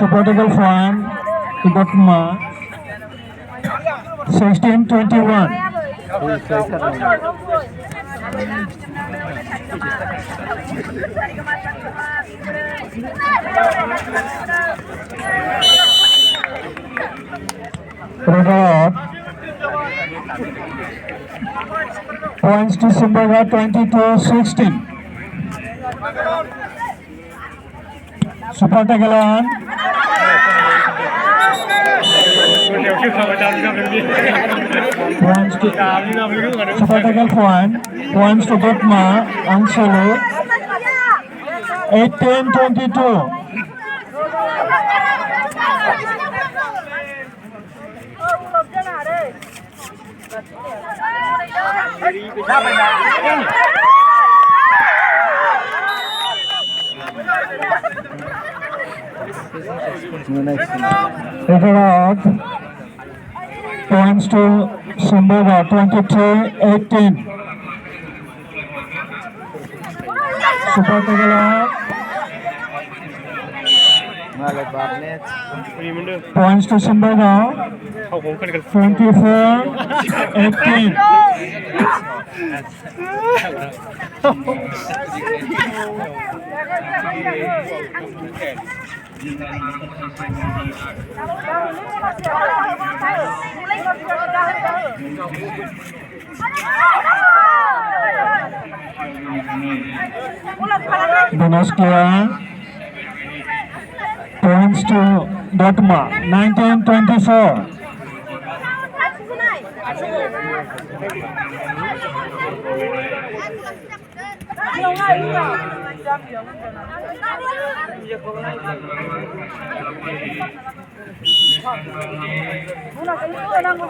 Supportable fan Gotma 16-21. Record points to Simbaga 22-16. Supportable points to Gotma Anselu 18-22. Record points to Simbaga 23-18. Supportable points to Simbaga 24-18. Donaskia points to Gotma 19-24.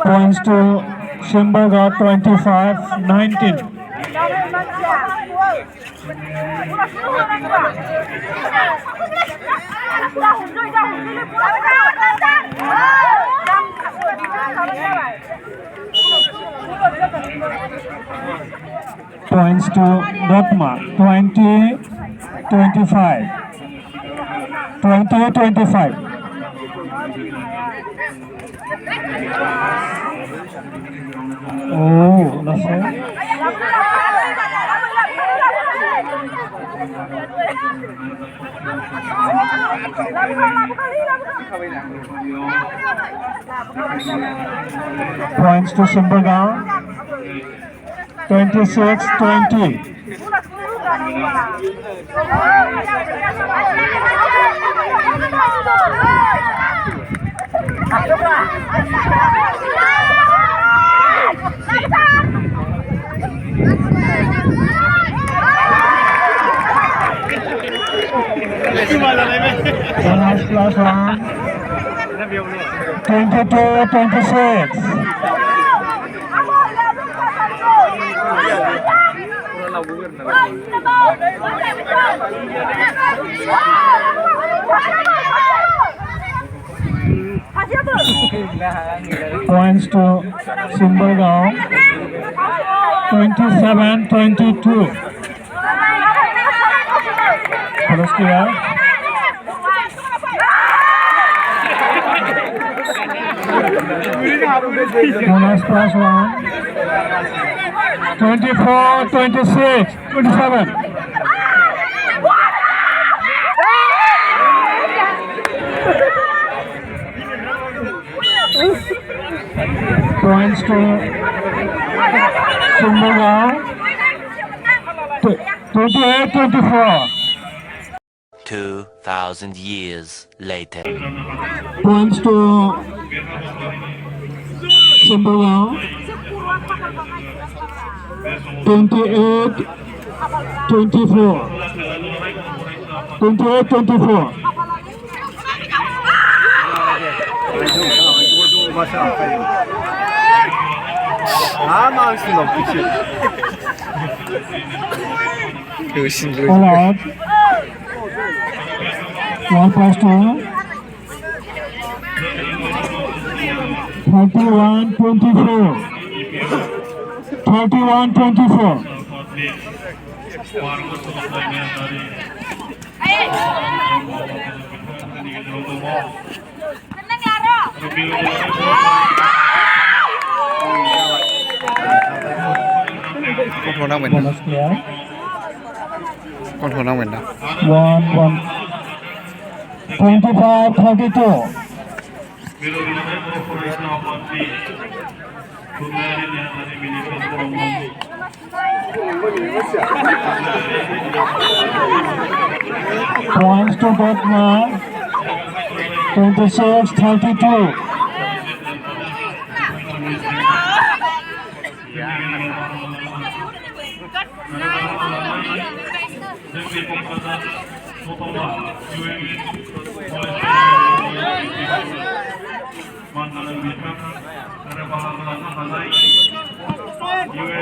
Points to Simbaga 25-19. Points to Gotma 20-25. 20-25. Oh, that's it. Points to Simbaga 26-20. Last one 22-26. Points to Simbaga 27-22. Bonus plus one 24-26. 27. Points to Simbaga 28-24. 2,000 years later. Points to Simbaga 28-24. 28-24. 망할 수는 없지. All out. One plus two. 31-24. 31-24. Control đang mình. Bonus clear. Control đang mình đó. 1-1. 25-32. Points to Botman. 26-32.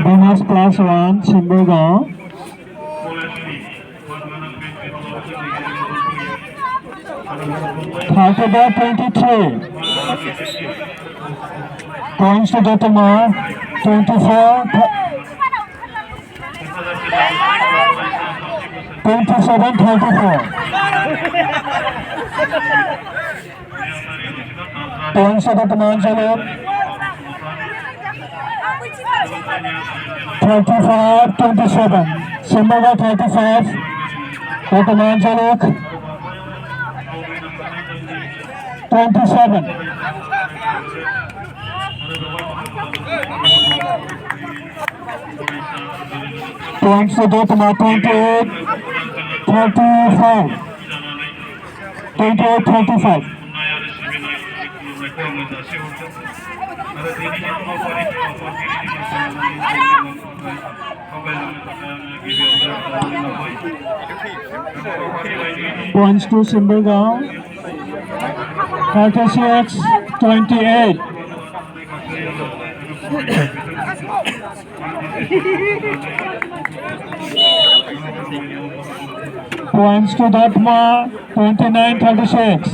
Bonus +1, Simburgaon. 23. Points to Gautama. 24. 27-34. Points to Gautama Anjaluk. 35-27. Simburgaon 35. Gautama Anjaluk. 27. Points to Gautama 28. 35. 28-35. Points to Simburgaon. 36-28. Points to Datma. 29-36.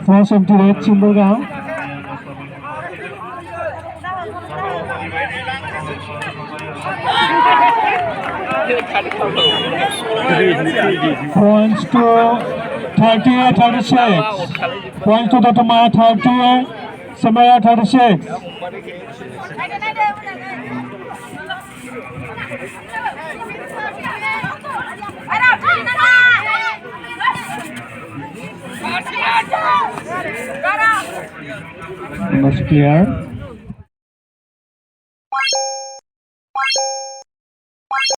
First empty red Simburgaon. Points to 38-36. Points to Datma 38. Simburgaon 36. Bonus clear.